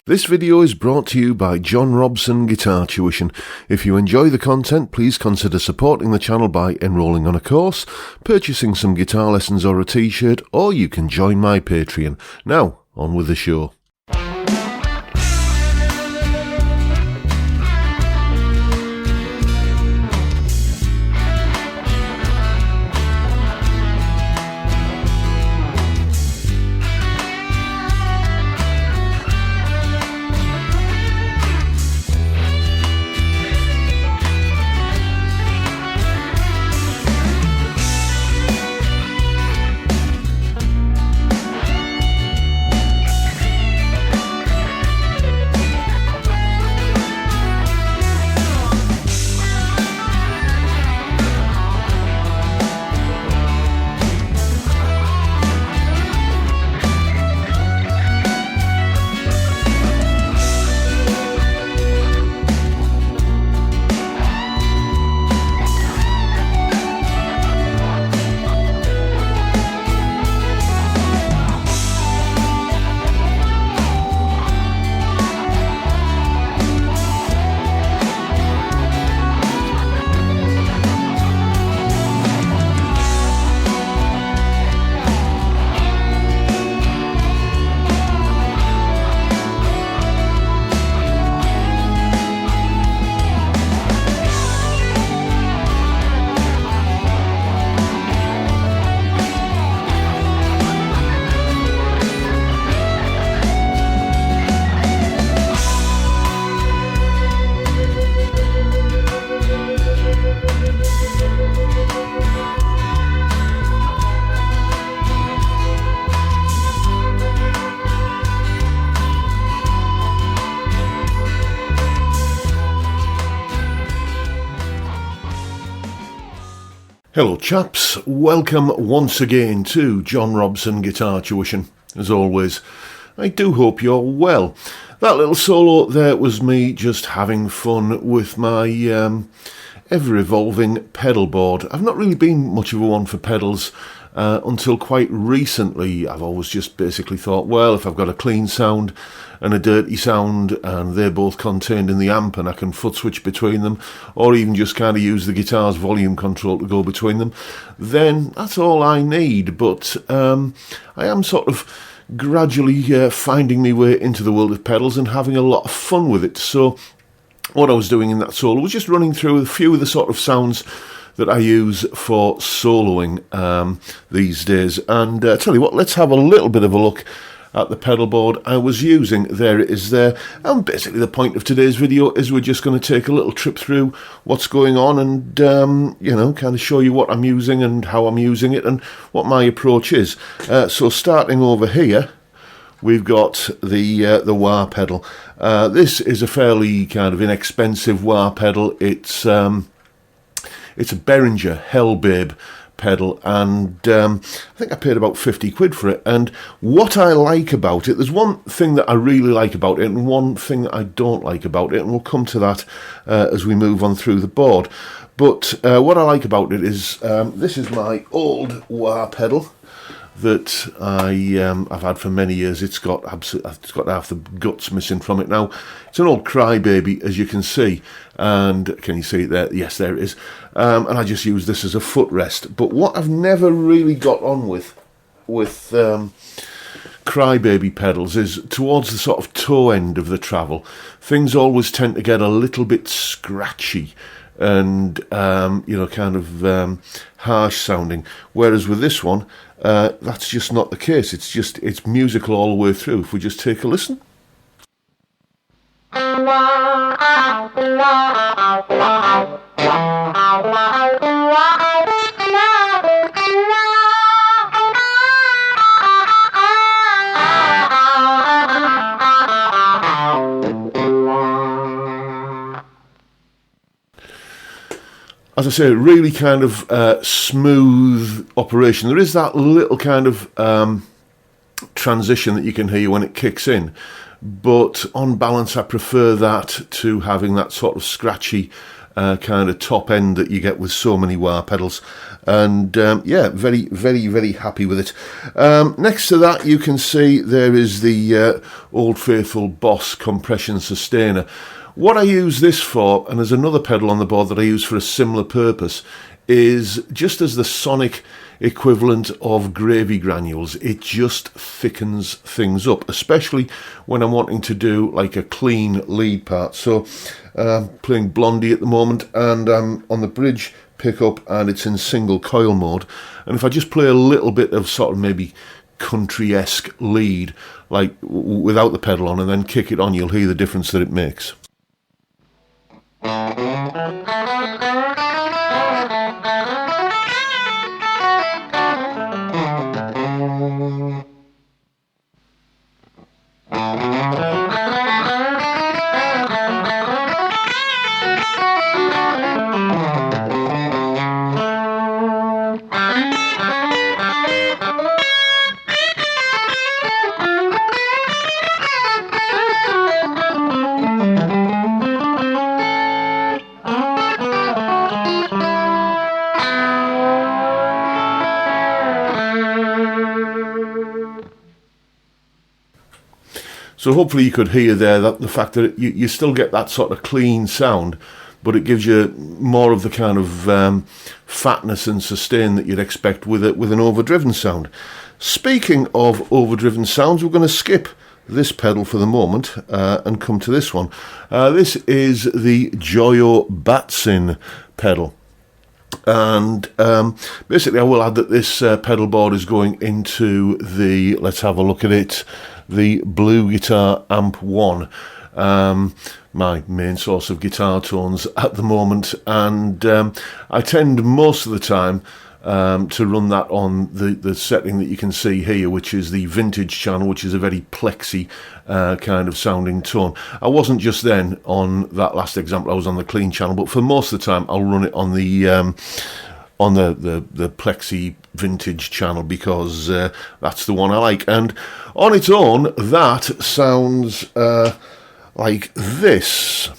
This video is brought to you by John Robson Guitar Tuition. If you enjoy the content, please consider supporting the channel by enrolling on a course, purchasing some guitar lessons or a t-shirt, or you can join my Patreon. Now, on with the show. Hello chaps, welcome once again to John Robson Guitar Tuition. As always, I do hope you're well. That little solo there was me just having fun with my ever-evolving pedalboard. I've not really been much of a one for pedals until quite recently. I've always just basically thought, well, if I've got a clean sound and a dirty sound and they're both contained in the amp and I can foot switch between them, or even just kind of use the guitar's volume control to go between them, then that's all I need. But I am sort of gradually finding my way into the world of pedals and having a lot of fun with it. So what I was doing in that solo was just running through a few of the sort of sounds that I use for soloing these days. And tell you what, let's have a little bit of a look at the pedal board I was using. There it is there. And basically the point of today's video is we're just going to take a little trip through what's going on and, you know, kind of show you what I'm using and how I'm using it and what my approach is. So starting over here, we've got the wah pedal. This is a fairly kind of inexpensive wah pedal. It's a Behringer Hellbabe pedal, and I think I paid about 50 quid for it. And what I like about it, there's one thing that I really like about it and one thing that I don't like about it, and we'll come to that as we move on through the board. But what I like about it is this is my old wah pedal that I've had for many years. It's got half the guts missing from it now. It's an old crybaby, as you can see. And can you see it there? Yes, there it is. And I just use this as a footrest. But what I've never really got on with crybaby pedals is towards the sort of toe end of the travel, things always tend to get a little bit scratchy and you know, kind of harsh sounding. Whereas with this one, that's just not the case. It's musical all the way through. If we just take a listen. As I say, really kind of smooth operation. There is that little kind of transition that you can hear when it kicks in, but on balance I prefer that to having that sort of scratchy kind of top end that you get with so many wah pedals. And yeah, very, very, very happy with it. Next to that, you can see there is the Old Faithful Boss Compression Sustainer. What I use this for, and there's another pedal on the board that I use for a similar purpose, is just as the sonic equivalent of gravy granules. It just thickens things up, especially when I'm wanting to do like a clean lead part. So playing Blondie at the moment, and I'm on the bridge pickup and it's in single coil mode, and if I just play a little bit of sort of maybe country-esque lead, like without the pedal on, and then kick it on, you'll hear the difference that it makes. So hopefully you could hear there that the fact that you still get that sort of clean sound, but it gives you more of the kind of fatness and sustain that you'd expect with an overdriven sound. Speaking of overdriven sounds, we're going to skip this pedal for the moment and come to this one. This is the Joyo Batsin pedal. And basically I will add that this pedal board is going into the, let's have a look at it, the Blue Guitar Amp 1, my main source of guitar tones at the moment, and I tend most of the time to run that on the setting that you can see here, which is the vintage channel, which is a very plexy kind of sounding tone. I wasn't just then on that last example, I was on the clean channel, but for most of the time I'll run it on the plexi vintage channel, because that's the one I like. And on its own, that sounds like this.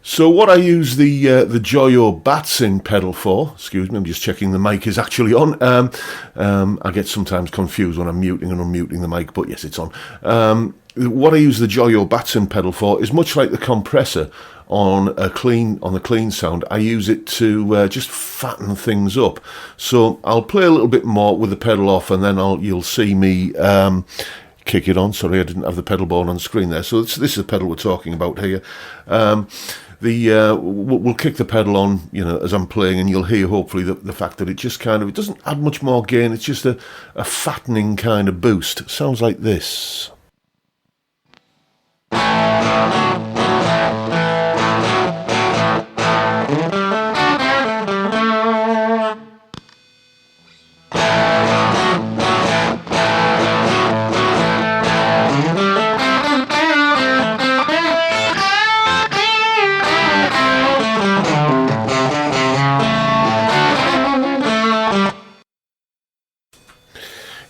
So what I use the Joyo Batsin pedal for, excuse me, I'm just checking the mic is actually on. I get sometimes confused when I'm muting and unmuting the mic, but yes, it's on. What I use the Joyo Batsin pedal for is much like the compressor on the clean sound. I use it to just fatten things up. So I'll play a little bit more with the pedal off, and then you'll see me kick it on. Sorry, I didn't have the pedal board on screen there. So this is the pedal we're talking about here. We'll kick the pedal on, as I'm playing, and you'll hear hopefully the fact that it just kind of, it doesn't add much more gain. It's just a fattening kind of boost. It sounds like this.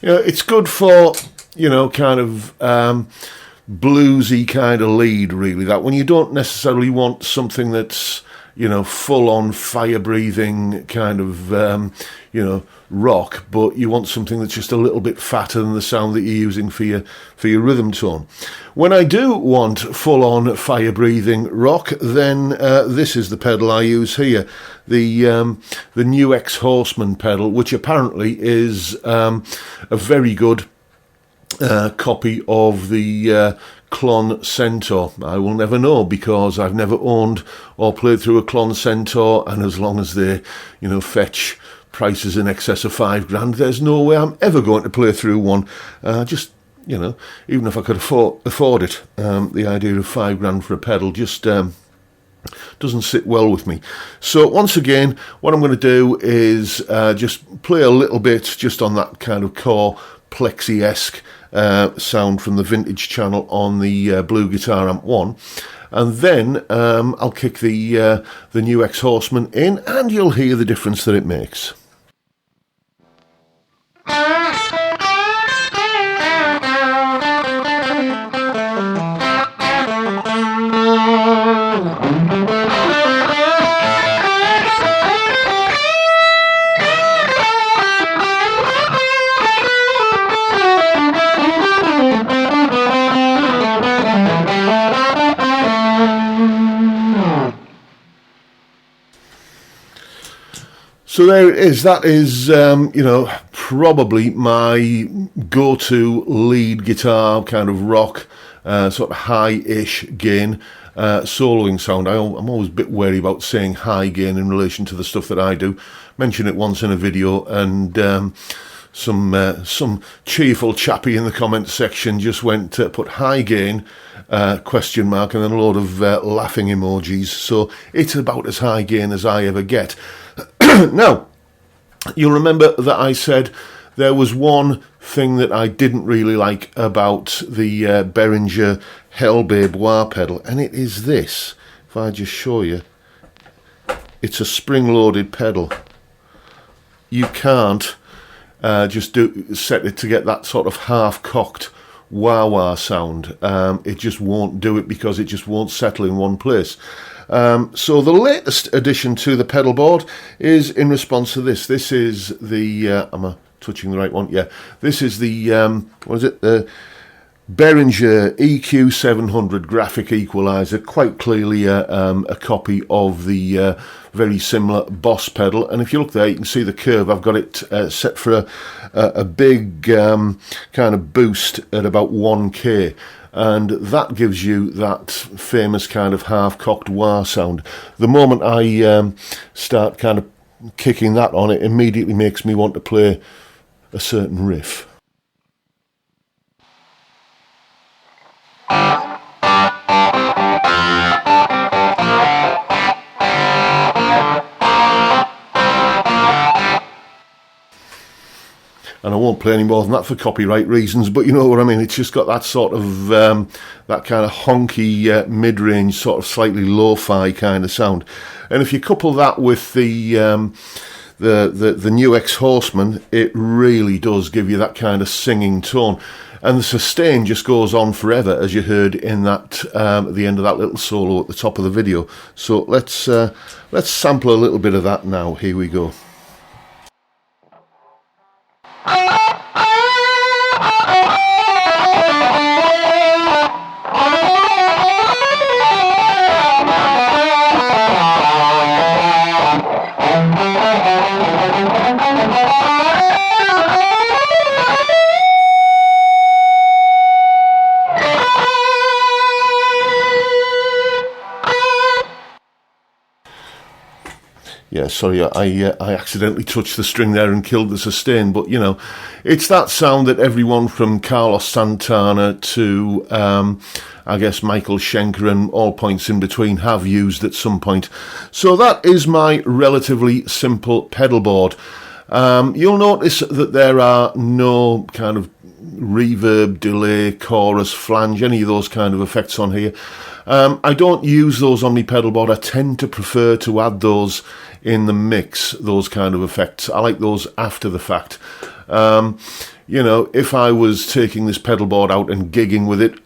It's good for, kind of bluesy kind of lead, really. That when you don't necessarily want something that's, full-on fire-breathing kind of, rock, but you want something that's just a little bit fatter than the sound that you're using for your rhythm tone. When I do want full-on fire-breathing rock, then this is the pedal I use here, the New X Horseman pedal, which apparently is a very good copy of the Klon Centaur. I will never know, because I've never owned or played through a Klon Centaur, and as long as they, fetch prices in excess of £5,000, there's no way I'm ever going to play through one. Even if I could afford it, the idea of £5,000 for a pedal just doesn't sit well with me. So once again, what I'm going to do is just play a little bit just on that kind of core plexi-esque sound from the vintage channel on the Blue Guitar Amp 1, and then I'll kick the New X Horseman in, and you'll hear the difference that it makes. So there it is. That is, probably my go-to lead guitar kind of rock, sort of high-ish gain soloing sound. I'm always a bit wary about saying high gain in relation to the stuff that I do. Mentioned it once in a video, and some cheerful chappy in the comments section just went put high gain question mark and then a load of laughing emojis. So it's about as high gain as I ever get. Now, you'll remember that I said there was one thing that I didn't really like about the Behringer Hellbabe wah pedal, and it is this. If I just show you, it's a spring-loaded pedal. You can't just set it to get that sort of half-cocked wah-wah sound. It just won't do it because it just won't settle in one place. So the latest addition to the pedal board is in response to this. This is the, am I touching the right one? Yeah. This is the, what is it? The Behringer EQ700 graphic equalizer. Quite clearly a copy of the very similar Boss pedal. And if you look there, you can see the curve. I've got it set for a big kind of boost at about 1K. And that gives you that famous kind of half-cocked wah sound. The moment I start kind of kicking that on, it immediately makes me want to play a certain riff. And I won't play any more than that for copyright reasons, but you know what I mean. It's just got that sort of, that kind of honky mid-range, sort of slightly lo-fi kind of sound. And if you couple that with the new Ex-Horseman, it really does give you that kind of singing tone. And the sustain just goes on forever, as you heard in that at the end of that little solo at the top of the video. So let's sample a little bit of that now. Here we go. Yeah, sorry, I accidentally touched the string there and killed the sustain, but, you know, it's that sound that everyone from Carlos Santana to, I guess, Michael Schenker and all points in between have used at some point. So that is my relatively simple pedal board. You'll notice that there are no kind of reverb, delay, chorus, flange, any of those kind of effects on here. I don't use those on my pedal board. I tend to prefer to add those in the mix, those kind of effects. I like those after the fact. You know, if I was taking this pedal board out and gigging with it,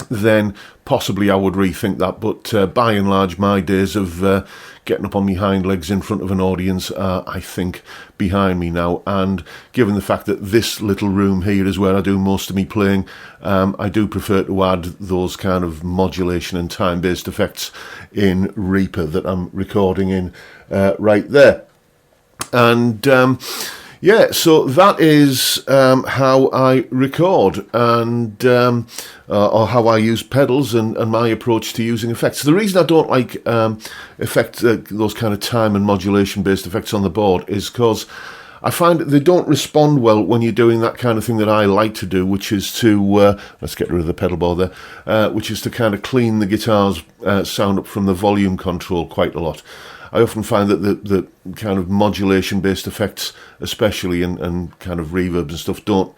then possibly I would rethink that. But by and large, my days of getting up on my hind legs in front of an audience are, I think, behind me now. And given the fact that this little room here is where I do most of me playing, I do prefer to add those kind of modulation and time-based effects in Reaper that I'm recording in right there. And yeah, so that is how I record and or how I use pedals and my approach to using effects. The reason I don't like those kind of time and modulation based effects on the board is because I find they don't respond well when you're doing that kind of thing that I like to do, which is to, let's get rid of the pedal board there, which is to kind of clean the guitar's sound up from the volume control quite a lot. I often find that the kind of modulation-based effects, especially, and kind of reverbs and stuff, don't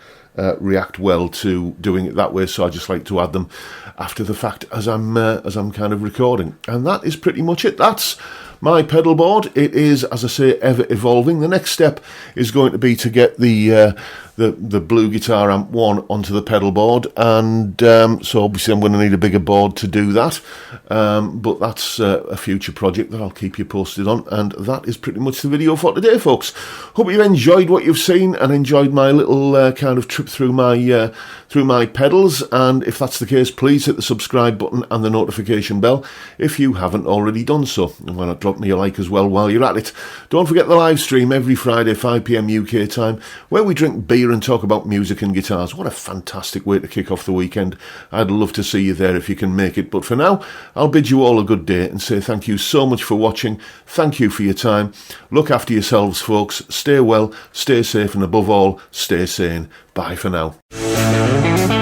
react well to doing it that way. So I just like to add them after the fact as I'm kind of recording. And that is pretty much it. That's my pedal board. It is, as I say, ever evolving. The next step is going to be to get the Blue Guitar Amp 1 onto the pedal board, and so obviously I'm going to need a bigger board to do that, but that's a future project that I'll keep you posted on. And that is pretty much the video for today, folks. Hope you enjoyed what you've seen and enjoyed my little kind of trip through my pedals. And if that's the case, please hit the subscribe button and the notification bell if you haven't already done so, and why not drop drop me a like as well while you're at it. Don't forget the live stream every Friday 5pm UK time, where we drink beer and talk about music and guitars. What a fantastic way to kick off the weekend. I'd love to see you there if you can make it. But for now, I'll bid you all a good day and say thank you so much for watching. Thank you for your time. Look after yourselves, folks. Stay well, stay safe, and above all, stay sane. Bye for now.